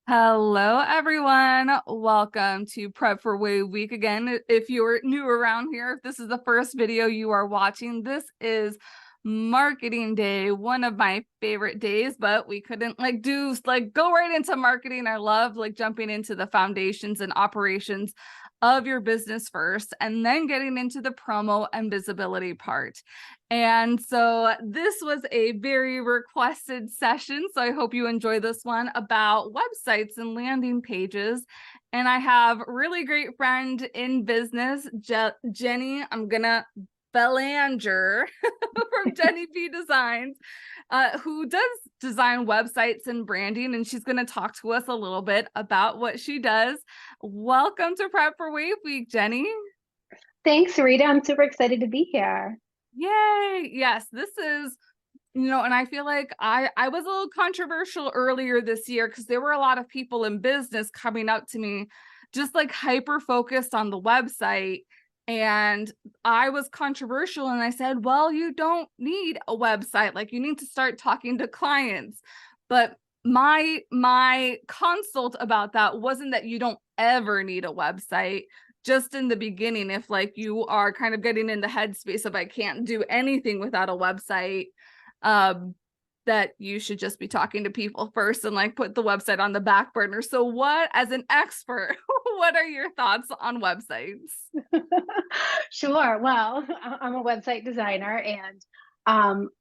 Hello, everyone. Welcome to Prep for Wave Week again. If you're new around here, if this is the first video you are watching, this is marketing day, one of my favorite days, but we couldn't go right into marketing. I love jumping into the foundations and operations of your business first, and then getting into the promo and visibility part. And so this was a very requested session. So I hope you enjoy this one about websites and landing pages. And I have really great friend in business, Jenny. I'm gonna Belanger from Jenny P Designs, who does design websites and branding. And she's going to talk to us a little bit about what she does. Welcome to Prep for Wave Week, Jenny. Thanks, Rita. I'm super excited to be here. Yay. Yes, this is, and I feel like I was a little controversial earlier this year because there were a lot of people in business coming up to me just like hyper focused on the website. And I was controversial and I said, well, you don't need a website. Like, you need to start talking to clients. But my consult about that wasn't that you don't ever need a website. Just in the beginning, if you are kind of getting in the headspace of I can't do anything without a website, that you should just be talking to people first and put the website on the back burner. So what, as an expert, what are your thoughts on websites? Sure. Well, I'm a website designer, and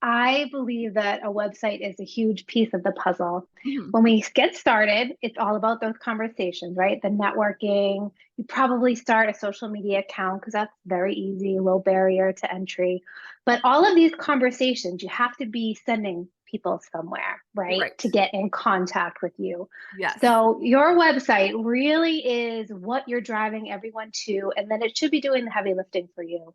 I believe that a website is a huge piece of the puzzle. Mhm. When we get started, it's all about those conversations, right? The networking. You probably start a social media account because that's very easy, low barrier to entry. But all of these conversations, you have to be sending people somewhere, right? Right. To get in contact with you. Yes. So your website really is what you're driving everyone to, and then it should be doing the heavy lifting for you.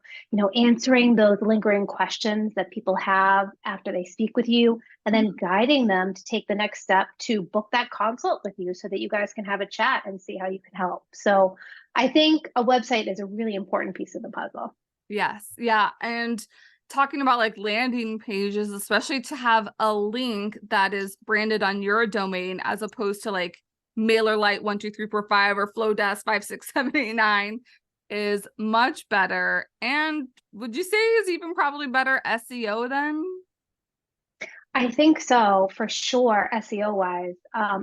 Answering those lingering questions that people have after they speak with you, and then Mhm. guiding them to take the next step to book that consult with you so that you guys can have a chat and see how you can help. So I think a website is a really important piece of the puzzle. Yes. Yeah. And talking about landing pages, especially to have a link that is branded on your domain as opposed to MailerLite 12345 or Flowdesk 56789 is much better. And would you say is even probably better SEO then? I think so, for sure, SEO wise.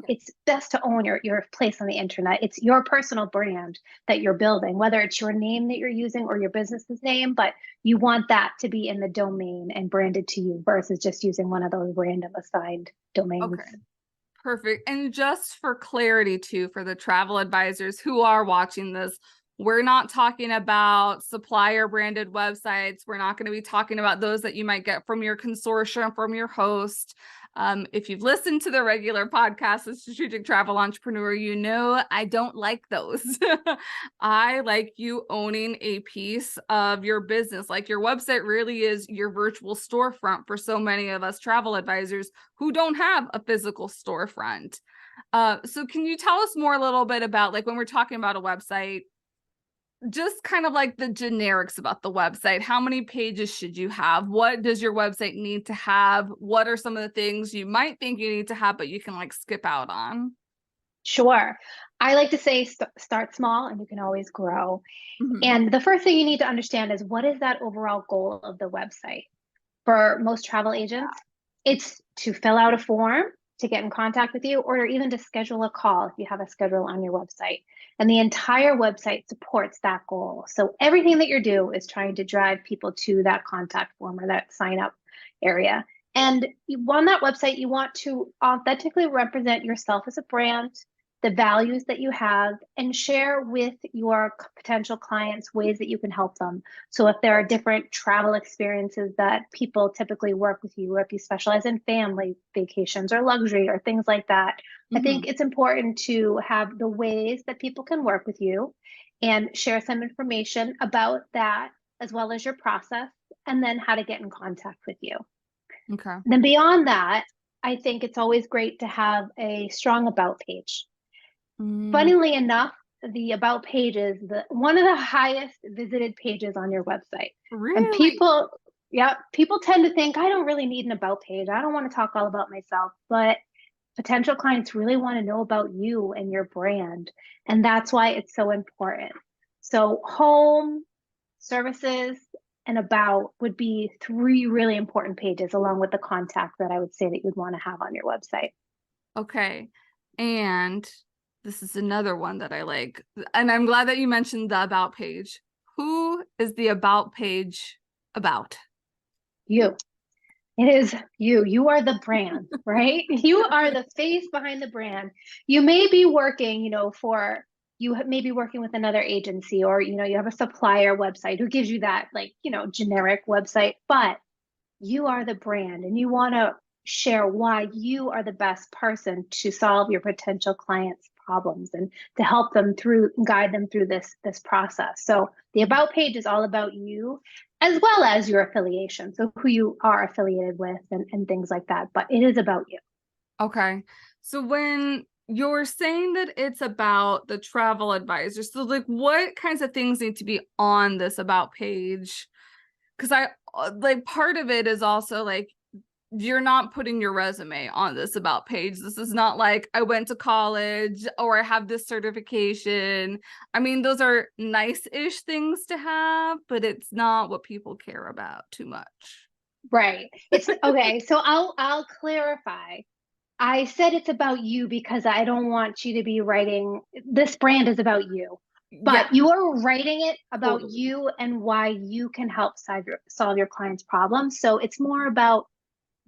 It's best to own your place on the internet. It's your personal brand that you're building, whether it's your name that you're using or your business's name, but you want that to be in the domain and branded to you versus just using one of those random assigned domains. Okay. Perfect. And just for clarity too, for the travel advisors who are watching this, we're not talking about supplier branded websites. We're not going to be talking about those that you might get from your consortium, from your host. If you've listened to the regular podcast, The Strategic Travel Entrepreneur, you know I don't like those. I like you owning a piece of your business. Like, your website really is your virtual storefront for so many of us travel advisors who don't have a physical storefront. So can you tell us more a little bit about when we're talking about a website, just kind of the generics about the website? How many pages should you have? What does your website need to have? What are some of the things you might think you need to have, but you can skip out on? Sure. I like to say start small and you can always grow. Mhm. And the first thing you need to understand is, what is that overall goal of the website? For most travel agents, it's to fill out a form to get in contact with you, or even to schedule a call if you have a schedule on your website. And the entire website supports that goal. So everything that you do is trying to drive people to that contact form or that sign up area. And on that website, you want to authentically represent yourself as a brand, the values that you have, and share with your potential clients ways that you can help them. So if there are different travel experiences that people typically work with you, or if you specialize in family vacations or luxury or things like that, I think Mhm. it's important to have the ways that people can work with you and share some information about that, as well as your process, and then how to get in contact with you. Okay. Then beyond that, I think it's always great to have a strong about page. Mm, Funnily enough, the about page is one of the highest visited pages on your website. And really? people tend to think, I don't really need an about page. I don't want to talk all about myself. But potential clients really want to know about you and your brand. And that's why it's so important. So home, services, and about would be three really important pages along with the contact that I would say that you'd want to have on your website. Okay. And this is another one that I like. And I'm glad that you mentioned the about page. Who is the about page about? You. It is you. You are the brand, right? You are the face behind the brand. You may be working, may be working with another agency, or, you have a supplier website who gives you that, like, generic website, but you are the brand and you want to share why you are the best person to solve your potential clients' problems and to help them guide them through this process. So the about page is all about you, as well as your affiliation, so who you are affiliated with and things like that, but it is about you. Okay. So when you're saying that it's about the travel advisor, so like what kinds of things need to be on this about page? Because like part of it is also like you're not putting your resume on this about page. This is not like I went to college or I have this certification. I mean, those are nice-ish things to have, but it's not what people care about too much. Right. It's okay. So I'll clarify. I said it's about you because I don't want you to be writing, this brand is about you, but Yeah, you are writing it about totally. you and why you can help solve your client's problems. So it's more about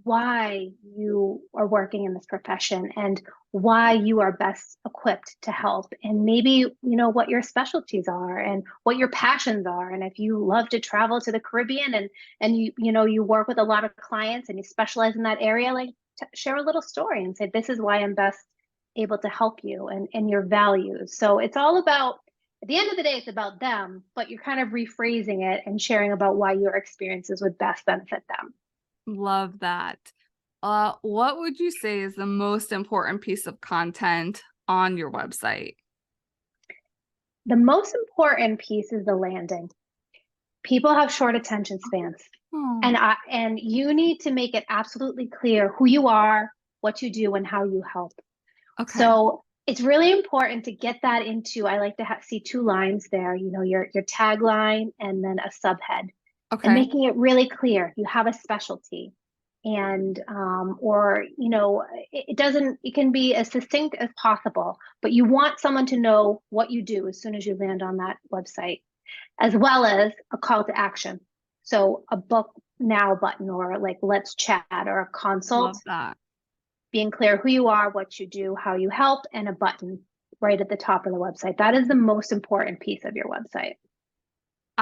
why you are working in this profession and why you are best equipped to help, and maybe what your specialties are and what your passions are, and if you love to travel to the Caribbean and you work with a lot of clients and you specialize in that area, like share a little story and say, this is why I'm best able to help you, and your values. So it's all about, at the end of the day, it's about them, but you're kind of rephrasing it and sharing about why your experiences would best benefit them. Love that. What would you say is the most important piece of content on your website? The most important piece is the landing. People have short attention spans, Oh, and you need to make it absolutely clear who you are, what you do, and how you help. okay. So it's really important to get that into, I like to see two lines there, your tagline and then a subhead, and Okay. making it really clear you have a specialty. And or it can be as succinct as possible, but you want someone to know what you do as soon as you land on that website, as well as a call to action. So a book now button, or like let's chat, or a consult, Love that. being clear who you are, what you do, how you help, and a button right at the top of the website. That is the most important piece of your website.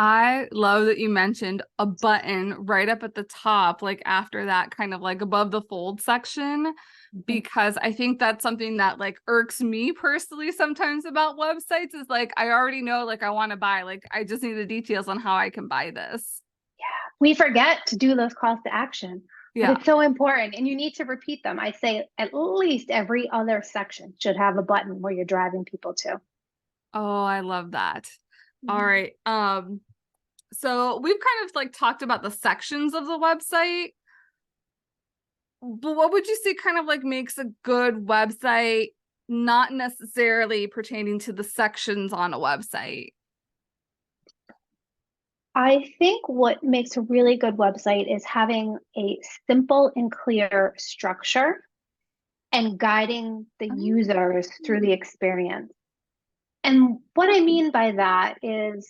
I love that you mentioned a button right up at the top, like after that, kind of like above the fold section, Mhm. because I think that's something that like irks me personally sometimes about websites is like, I already know, like, I want to buy, like, I just need the details on how I can buy this. We forget to do those calls to action, but Yeah. it's so important, and you need to repeat them. I say at least every other section should have a button where you're driving people to. Oh, I love that. All Mhm. right. So we've kind of like talked about the sections of the website, but what would you say kind of like makes a good website, not necessarily pertaining to the sections on a website? I think what makes a really good website is having a simple and clear structure and guiding the users through the experience. And what I mean by that is,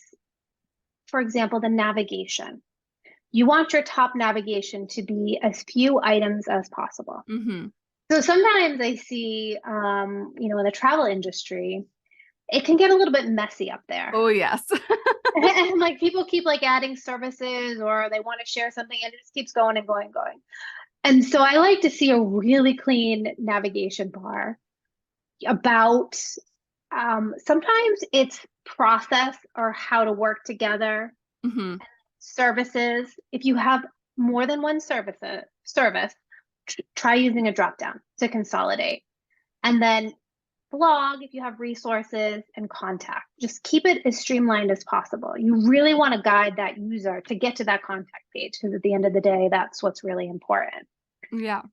for example, the navigation. You want your top navigation to be as few items as possible. Mm-hmm. So sometimes I see, in the travel industry, it can get a little bit messy up there. Oh, yes. And like people keep like adding services, or they want to share something, and it just keeps going and going and going. And so I like to see a really clean navigation bar about, sometimes it's process or how to work together, Mm-hmm. services. If you have more than one service, try using a drop down to consolidate. And then blog, if you have resources, and contact. Just keep it as streamlined as possible. You really want to guide that user to get to that contact page, because at the end of the day, that's what's really important. Yeah.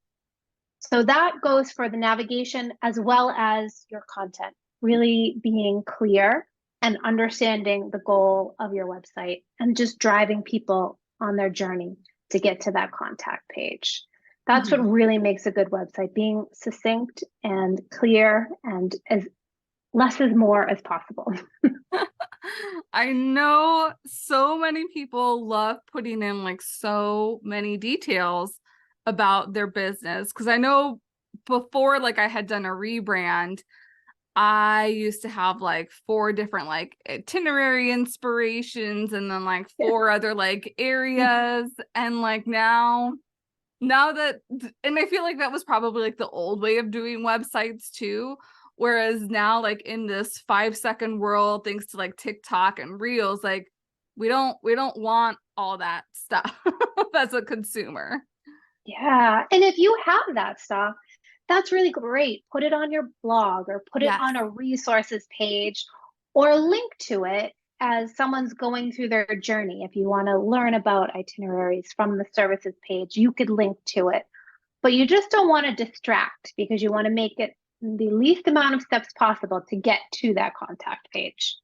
So that goes for the navigation as well as your content, really being clear and understanding the goal of your website and just driving people on their journey to get to that contact page. That's what Mhm. really makes a good website, being succinct and clear and as less is more as possible. I know so many people love putting in like so many details about their business because I know before like I had done a rebrand, I used to have like four different like itinerary inspirations and then like Yeah. four other like areas and like now that and I feel like that was probably like the old way of doing websites too, whereas now like in this 5-second world thanks to like TikTok and Reels, like we don't want all that stuff as a consumer. Yeah. And if you have that stuff, that's really great. Put it on your blog or put it Yes. on a resources page or link to it as someone's going through their journey. If you want to learn about itineraries from the services page, you could link to it. But you just don't want to distract because you want to make it the least amount of steps possible to get to that contact page.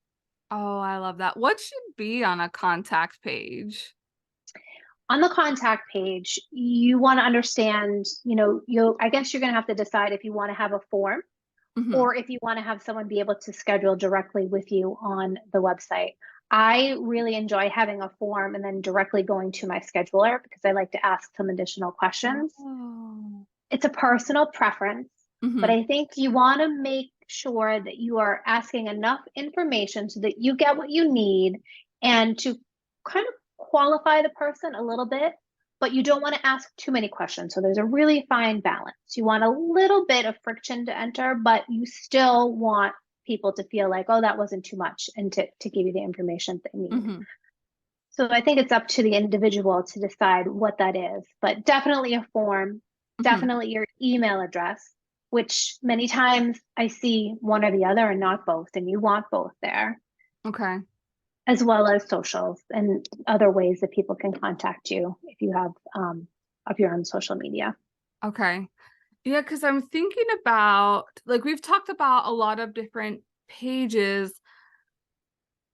Oh, I love that. What should be on a contact page? On the contact page, you want to understand, I guess you're going to have to decide if you want to have a form Hmm. or if you want to have someone be able to schedule directly with you on the website. I really enjoy having a form and then directly going to my scheduler because I like to ask some additional questions. Oh. It's a personal preference, but Hmm. I think you want to make sure that you are asking enough information so that you get what you need and to kind of qualify the person a little bit, but you don't want to ask too many questions. So there's a really fine balance. You want a little bit of friction to enter, but you still want people to feel like, oh, that wasn't too much, and to give you the information they need. Hmm. So I think it's up to the individual to decide what that is, but definitely a form, Hmm. definitely your email address, which many times I see one or the other and not both, and you want both there, Okay. as well as socials and other ways that people can contact you if you have of your own social media. Okay. Yeah, because I'm thinking about like we've talked about a lot of different pages.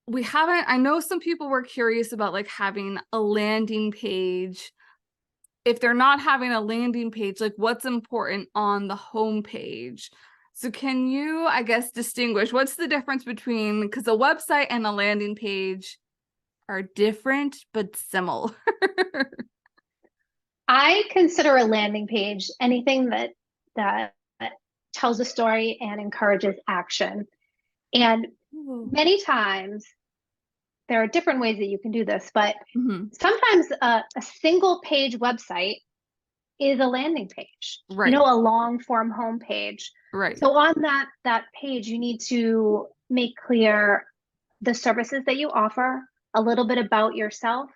We haven't, I know some people were curious about like having a landing page. If they're not having a landing page, like what's important on the home page? So can you, I guess, distinguish what's the difference between because a website and a landing page are different but similar. I consider a landing page anything that tells a story and encourages action. And Ooh. many times there are different ways that you can do this, but Mhm. sometimes a single page website is a landing page, Right, a long form home page. right. So on that page, you need to make clear the services that you offer, a little bit about yourself.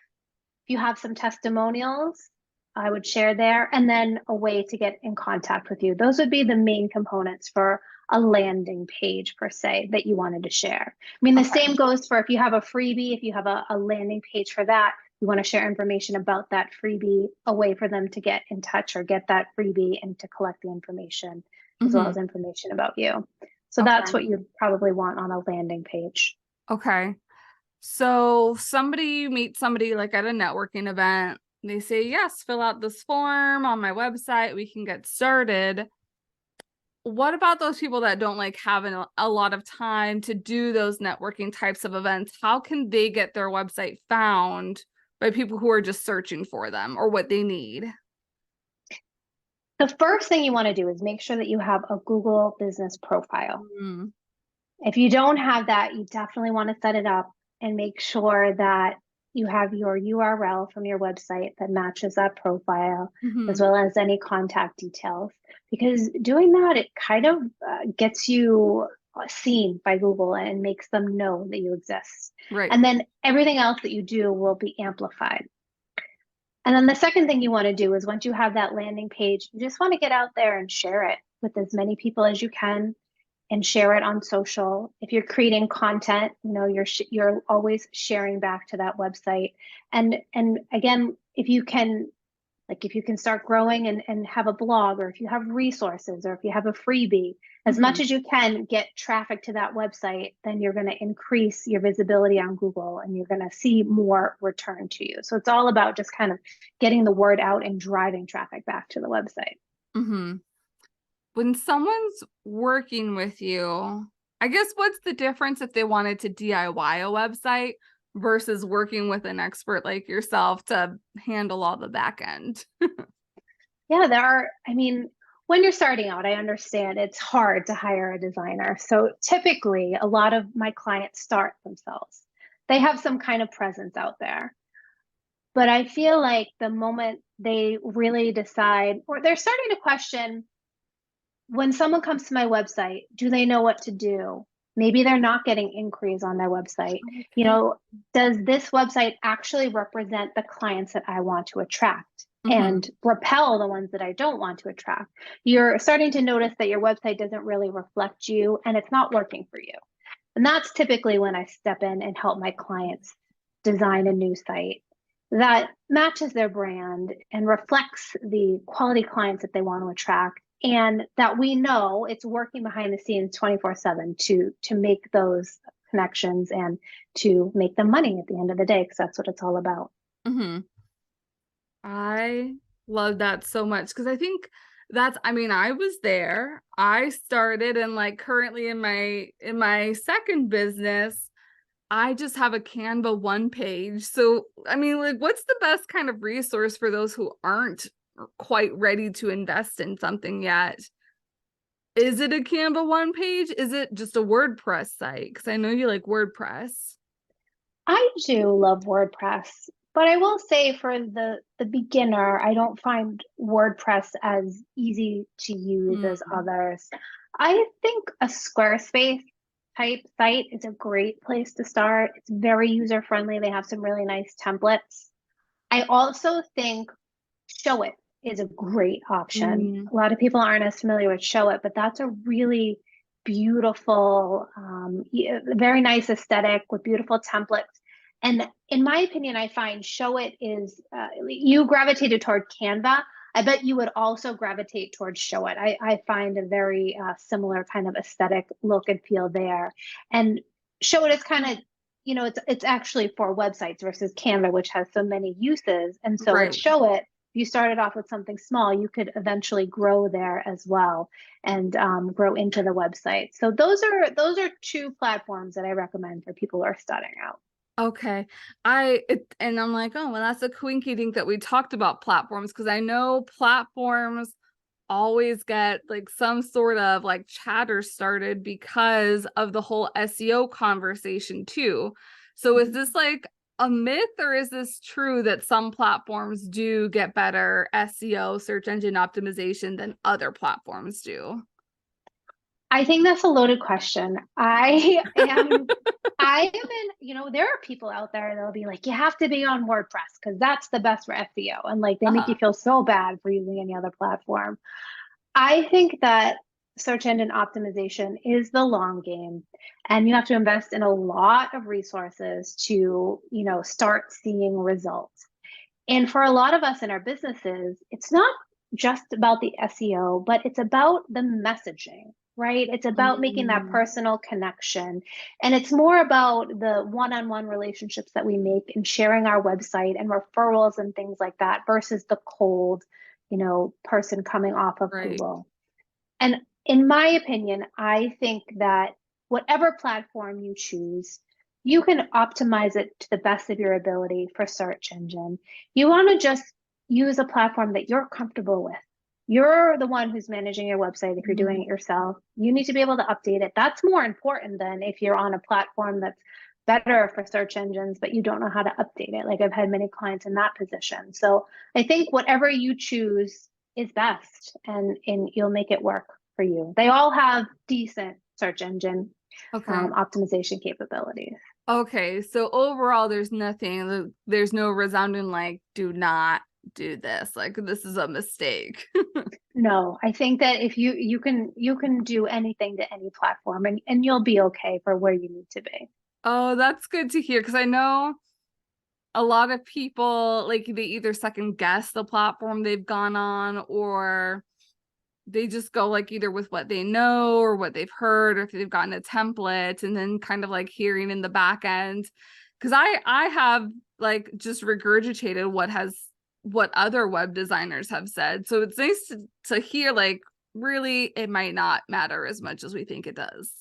If you have some testimonials, I would share there, and then a way to get in contact with you. Those would be the main components for a landing page per se that you wanted to share. I mean, the Okay. same goes for if you have a freebie, if you have a landing page for that, you want to share information about that freebie, a way for them to get in touch or get that freebie and to collect the information as well Hmm. as information about you. So that's Okay. what you probably want on a landing page. Okay. So somebody meets somebody like at a networking event. They say, yes, fill out this form on my website. We can get started. What about those people that don't like have a lot of time to do those networking types of events? How can they get their website found by people who are just searching for them or what they need? The first thing you want to do is make sure that you have a Google business profile. Mm. If you don't have that, you definitely want to set it up and make sure that you have your URL from your website that matches that profile, as Hmm. well as any contact details. Because doing that, it kind of gets you seen by Google and makes them know that you exist. Right. And then everything else that you do will be amplified. And then the second thing you want to do is once you have that landing page, you just want to get out there and share it with as many people as you can and share it on social. If you're creating content, you're always sharing back to that website. And again, if you can Like if you can start growing and have a blog, or if you have resources, or if you have a freebie, as much as you can get traffic to that website, then you're going to increase your visibility on Google and you're going to see more return to you. So it's all about just kind of getting the word out and driving traffic back to the website. Mm-hmm. When someone's working with you, I guess what's the difference if they wanted to DIY a website versus working with an expert like yourself to handle all the back end? Yeah, I mean, when you're starting out, I understand it's hard to hire a designer. So typically, a lot of my clients start themselves. They have some kind of presence out there. But I feel like the moment they really decide, or they're starting to question, when someone comes to my website, do they know what to do? Maybe they're not getting inquiries on their website. You Okay. know, does this website actually represent the clients that I want to attract and repel the ones that I don't want to attract? You're starting to notice that your website doesn't really reflect you and it's not working for you. And that's typically when I step in and help my clients design a new site that matches their brand and reflects the quality clients that they want to attract, and that we know it's working behind the scenes 24/7 to make those connections and to make them money at the end of the day, because that's what it's all about. Mm-hmm. I love that so much because I think I mean, I was there. I started and like currently in my second business, I just have a Canva one page. So, I mean, like what's the best kind of resource for those who aren't quite ready to invest in something yet? Is it a Canva one page? Is it just a WordPress site? Because I know you like WordPress. I do love WordPress, but I will say for the beginner, I don't find WordPress as easy to use as Hmm. others. I think a Squarespace type site is a great place to start. It's very user friendly. They have some really nice templates. I also think Showit is a great option. Mm, A lot of people aren't as familiar with Showit, but that's a really beautiful, very nice aesthetic with beautiful templates. And in my opinion, I find Showit is, you gravitated toward Canva. I bet you would also gravitate towards Showit. I find a very similar kind of aesthetic look and feel there. And Showit is kind of, it's actually for websites versus Canva, which has so many uses. And so with right. Showit, you started off with something small, you could eventually grow there as well and grow into the website. So those are two platforms that I recommend for people who are starting out. Okay. And I'm like, oh, well, that's a quinky dink that we talked about platforms because I know platforms always get like some sort of like chatter started because of the whole SEO conversation too. So is this like a myth or is this true that some platforms do get better SEO, search engine optimization, than other platforms do? I think that's a loaded question. I am in, there are people out there that'll be like, you have to be on WordPress because that's the best for SEO. And like they make you Uh-huh. feel so bad for using any other platform. I think that search engine optimization is the long game, and you have to invest in a lot of resources to, start seeing results. And for a lot of us in our businesses, it's not just about the SEO, but it's about the messaging, right? It's about making that Mm, personal connection. And it's more about the one-on-one relationships that we make and sharing our website and referrals and things like that versus the cold, person coming off of right. Google. And in my opinion, I think that whatever platform you choose, you can optimize it to the best of your ability for search engine. You want to just use a platform that you're comfortable with. You're the one who's managing your website. If you're doing Mhm. it yourself, you need to be able to update it. That's more important than if you're on a platform that's better for search engines, but you don't know how to update it. Like I've had many clients in that position. So I think whatever you choose is best, and you'll make it work for you. They all have decent search engine Okay. optimization capabilities. Okay, so overall, there's no resounding like, do not do this. Like, this is a mistake. No, I think that if you can do anything to any platform, and you'll be okay for where you need to be. Oh, that's good to hear because I know a lot of people, like, they either second guess the platform they've gone on, or they just go like either with what they know or what they've heard, or if they've gotten a template, and then kind of like hearing in the back end. Because I have like just regurgitated what other web designers have said. So it's nice to hear like really it might not matter as much as we think it does.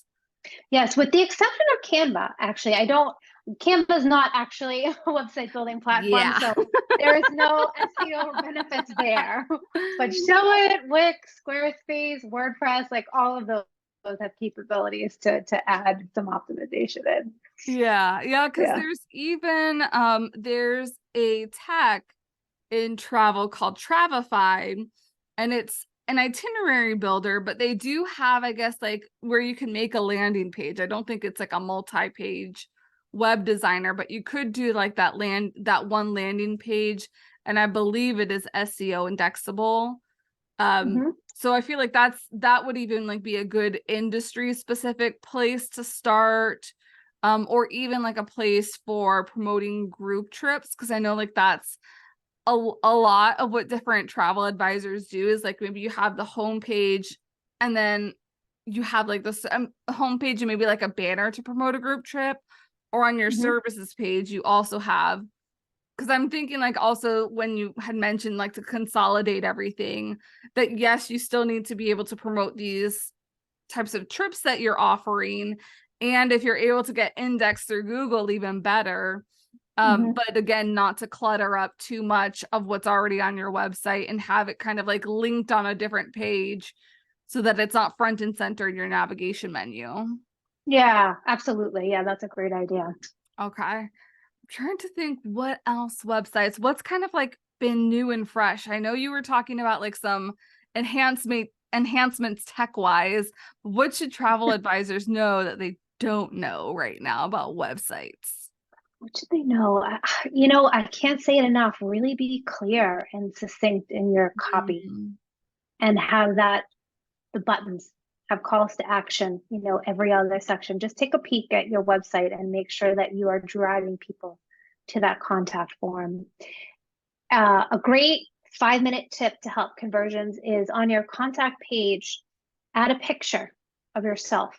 Yes, with the exception of Canva, actually, Canva is not actually a website building platform, Yeah. so there is no SEO benefits there. But Showit, Wix, Squarespace, WordPress, like all of those have capabilities to add some optimization in. Yeah, because Yeah. there's a tech in travel called Travify, and it's an itinerary builder, but they do have, I guess, like where you can make a landing page. I don't think it's like a multi-page web designer, but you could do like that one landing page, and I believe it is SEO indexable. Mhm. So I feel like that would even like be a good industry specific place to start, or even like a place for promoting group trips, because I know like that's a lot of what different travel advisors do is like maybe you have the homepage, and then you have like this homepage and maybe like a banner to promote a group trip, or on your Mhm. services page you also have, because I'm thinking like also when you had mentioned like to consolidate everything, that yes, you still need to be able to promote these types of trips that you're offering, and if you're able to get indexed through Google, even better. Mhm. But again, not to clutter up too much of what's already on your website and have it kind of like linked on a different page so that it's not front and center in your navigation menu. Yeah, absolutely. Yeah, that's a great idea. Okay. I'm trying to think what else what's kind of like been new and fresh. I know you were talking about like some enhancements tech wise. What should travel advisors know that they don't know right now about websites? What should they know? I can't say it enough. Really be clear and succinct in your copy Mhm. and have the buttons have calls to action, every other section. Just take a peek at your website and make sure that you are driving people to that contact form. A great 5-minute tip to help conversions is on your contact page, add a picture of yourself.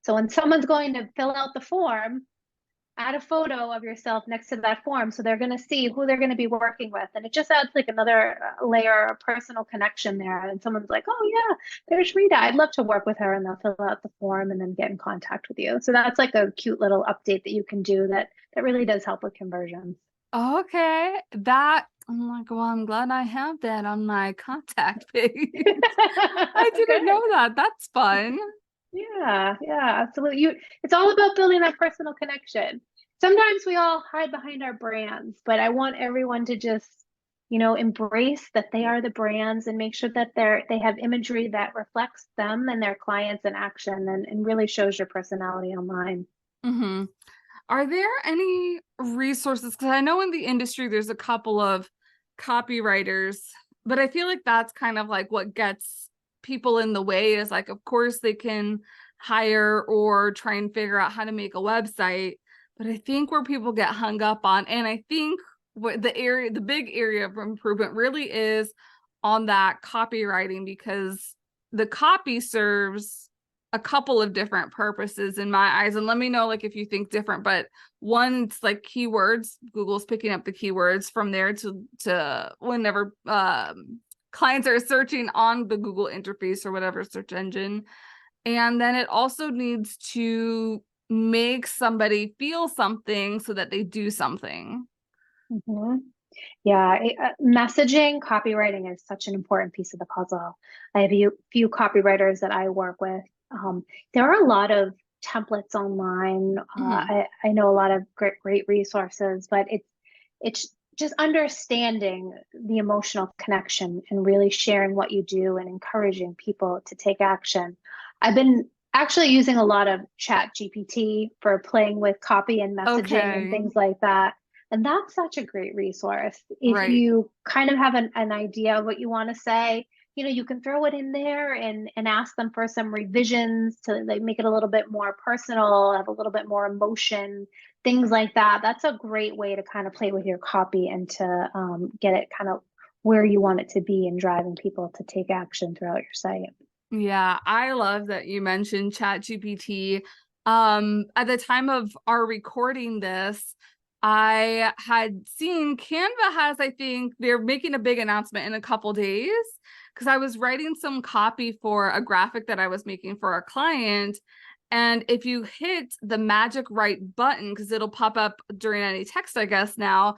So when someone's going to fill out the form, add a photo of yourself next to that form so they're going to see who they're going to be working with, and it just adds like another layer of personal connection there, and someone's like, oh yeah, there's Rita, I'd love to work with her, and they'll fill out the form and then get in contact with you. So that's like a cute little update that you can do that really does help with conversions. Okay, that I'm like, well, I'm glad I have that on my contact page. I didn't know Good. that. That's fun. Yeah, absolutely. It's all about building that personal connection. Sometimes we all hide behind our brands, but I want everyone to just, embrace that they are the brands and make sure that they have imagery that reflects them and their clients in action and really shows your personality online. Hmm. Are there any resources? Because I know in the industry there's a couple of copywriters, but I feel like that's kind of like what gets people in the way is like, of course, they can hire or try and figure out how to make a website. But I think where people get hung up on, and I think what the big area of improvement really is on that copywriting, because the copy serves a couple of different purposes in my eyes, and let me know like if you think different. But one, it's like keywords. Google's picking up the keywords from there to whenever clients are searching on the Google interface or whatever search engine. And then it also needs to make somebody feel something so that they do something. Mhm. Yeah, messaging, copywriting is such an important piece of the puzzle. I have a few copywriters that I work with. There are a lot of templates online. Mm-hmm. I know a lot of great resources, but it's just understanding the emotional connection and really sharing what you do and encouraging people to take action. I've been actually using a lot of Chat GPT for playing with copy and messaging and Okay. things like that. And that's such a great resource. If Right. you kind of have an idea of what you want to say, you can throw it in there and ask them for some revisions to like make it a little bit more personal, have a little bit more emotion, things like that. That's a great way to kind of play with your copy and to get it kind of where you want it to be and driving people to take action throughout your site. Yeah, I love that you mentioned ChatGPT. At the time of our recording this, I had seen Canva has, I think they're making a big announcement in a couple days, because I was writing some copy for a graphic that I was making for a client. And if you hit the magic write button, because it'll pop up during any text, I guess now,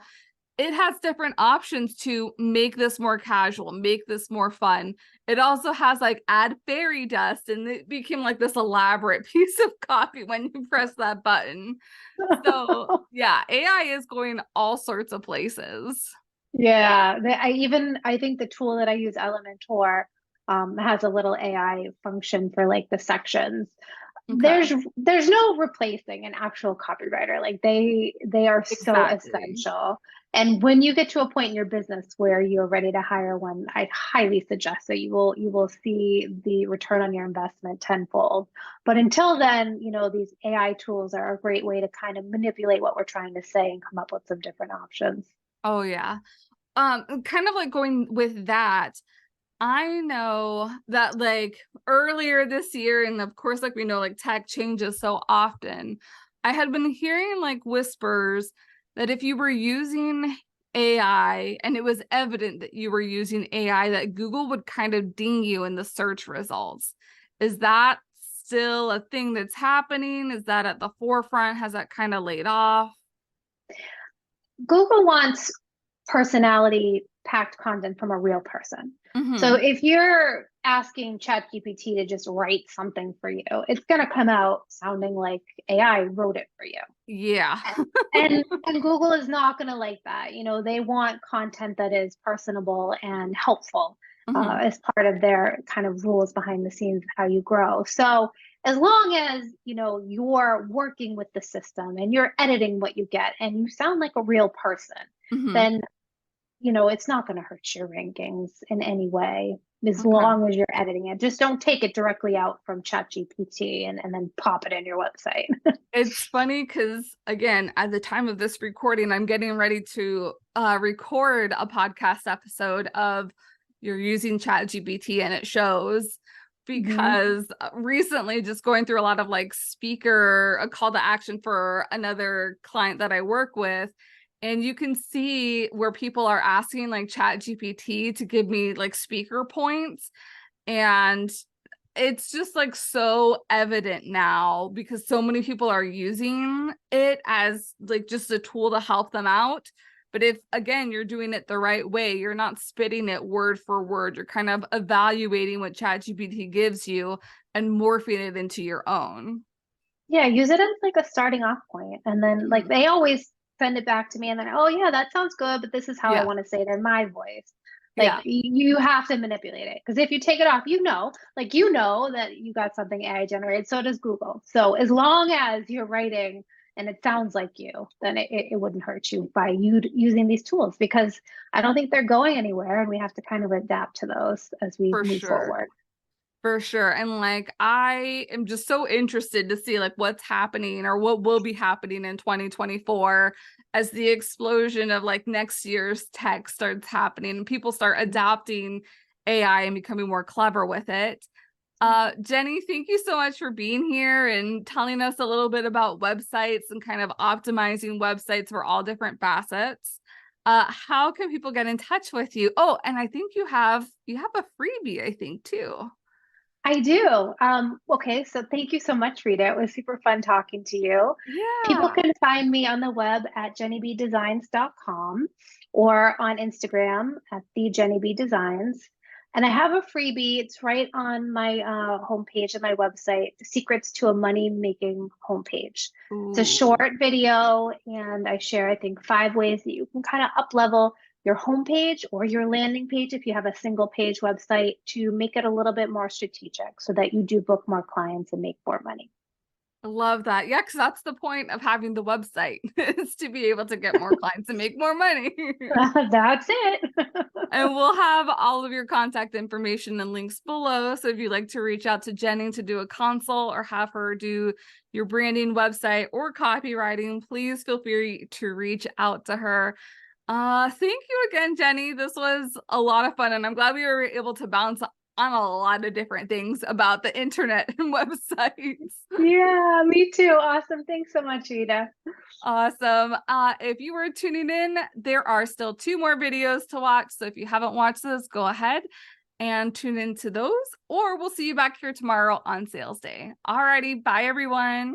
it has different options to make this more casual, make this more fun. It also has like add fairy dust, and it became like this elaborate piece of copy when you press that button. So yeah, AI is going all sorts of places. Yeah, I think the tool that I use, Elementor, has a little AI function for like the sections. Okay. There's no replacing an actual copywriter. Like they are so Exactly. essential. And when you get to a point in your business where you're ready to hire one, I highly suggest that you will see the return on your investment tenfold. But until then, these AI tools are a great way to kind of manipulate what we're trying to say and come up with some different options. Oh yeah. Kind of like going with that, I know that like earlier this year, and of course, like we know, like tech changes so often. I had been hearing like whispers that if you were using AI and it was evident that you were using AI, that Google would kind of ding you in the search results. Is that still a thing that's happening? Is that at the forefront? Has that kind of laid off? Google wants personality packed content from a real person. So Mm-hmm. if you're asking ChatGPT to just write something for you, it's going to come out sounding like AI wrote it for you. Yeah. And Google is not going to like that. They want content that is personable and helpful Mm-hmm. as part of their kind of rules behind the scenes of how you grow. So as long as you're working with the system and you're editing what you get and you sound like a real person, Mm-hmm. then it's not going to hurt your rankings in any way as Okay. long as you're editing it. Just don't take it directly out from ChatGPT and then pop it in your website. It's funny because, again, at the time of this recording, I'm getting ready to record a podcast episode of You're Using ChatGPT and It Shows, Mhm. because recently just going through a lot of like a call to action for another client that I work with. And you can see where people are asking like ChatGPT to give me like speaker points. And it's just like so evident now because so many people are using it as like just a tool to help them out. But if again you're doing it the right way, you're not spitting it word for word, you're kind of evaluating what ChatGPT gives you and morphing it into your own. Yeah, use it as like a starting off point. And then like Mhm. they always send it back to me and then, oh yeah, that sounds good, but this is how I Yeah. want to say it in my voice. Like Yeah, you have to manipulate it. Because if you take it off, like that you got something AI generated. So does Google. So as long as you're writing and it sounds like you, then it wouldn't hurt you by you using these tools because I don't think they're going anywhere and we have to kind of adapt to those as we for move sure. forward. For sure. And like I am just so interested to see like what's happening or what will be happening in 2024 as the explosion of like next year's tech starts happening and people start adopting AI and becoming more clever with it. Jenny, thank you so much for being here and telling us a little bit about websites and kind of optimizing websites for all different facets. How can people get in touch with you? Oh, and I think you have a freebie, I think, too. I do. Okay, so thank you so much, Rita. It was super fun talking to you. People Yeah. can find me on the web at jennybdesigns.com or on Instagram at the Jenny B Designs. And I have a freebie. It's right on my homepage of my website, Secrets to a Money Making Homepage. It's a Ooh, short video, and I share, I think, 5 ways that you can kind of up level your homepage or your landing page if you have a single page website to make it a little bit more strategic so that you do book more clients and make more money. I love that. Yeah, because that's the point of having the website is to be able to get more clients and make more money. That's it. And we'll have all of your contact information and links below. So if you'd like to reach out to Jenny to do a consult or have her do your branding, website, or copywriting, please feel free to reach out to her. Thank you again, Jenny. This was a lot of fun, and I'm glad we were able to bounce on a lot of different things about the internet and websites. Yeah, me too. Awesome. Thanks so much, Rita. Awesome. If you were tuning in, there are still 2 more videos to watch. So if you haven't watched those, go ahead and tune into those, or we'll see you back here tomorrow on sales day. Alrighty, bye everyone.